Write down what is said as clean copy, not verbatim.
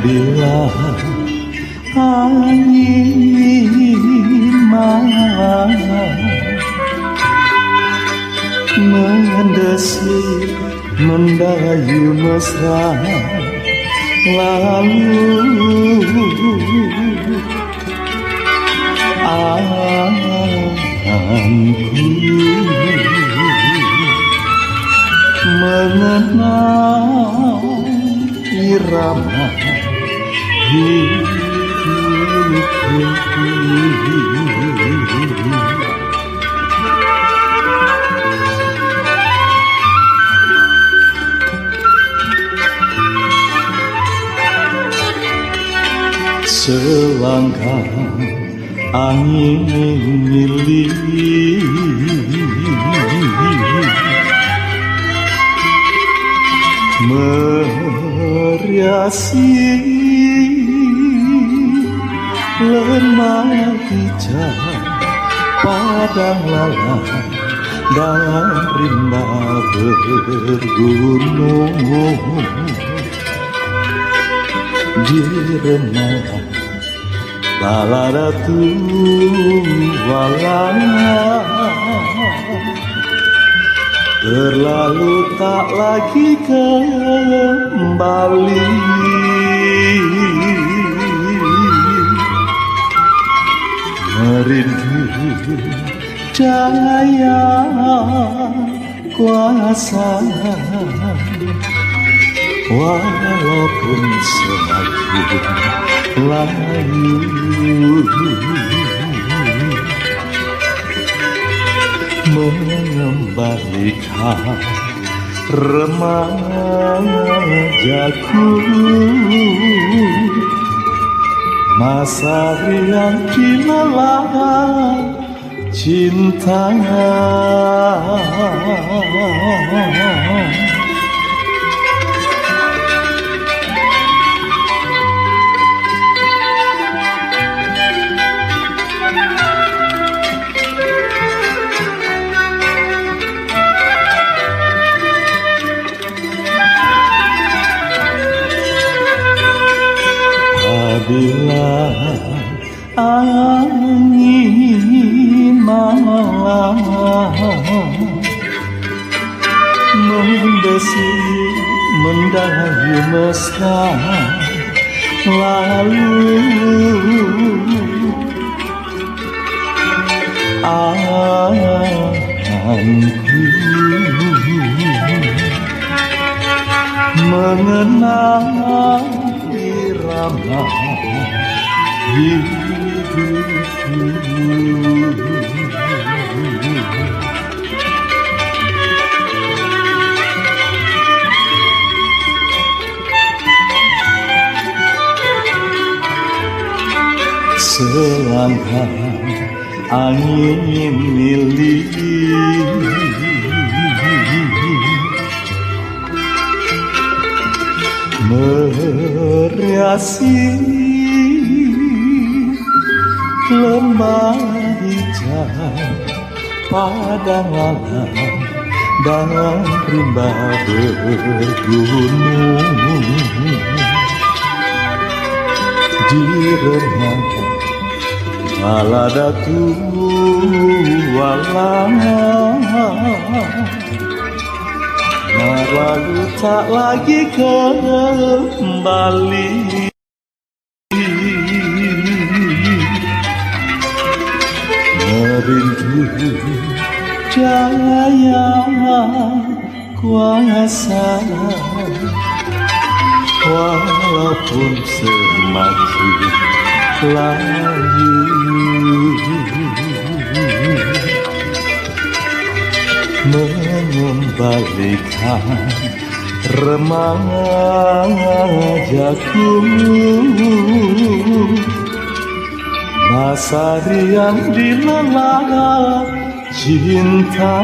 Bila angin malam mendesir mendayu mesra, lalu anganku mengenal irama hidupku. Selangkah angin milik meriasi lemah hijau padang lalang dan rimba bergunung di remah balada tualangan berlalu tak lagi kembali. Merindu cahaya kuasa, walaupun semakin layu mengembalikan remajaku, masa riang dilalang cinta. Bila angin malam mendesir mendayu mesra, lalu anganku mengenal irama hidupku. Selangkah angin milik meriasi lembah hijau padang lalang dan rimba bergunung di remah balada tualangan, lalu tak lagi kembali. Merindu cahaya kuasa, walaupun semakin layu mengembalikan remajaku, masa riang dilalang cinta.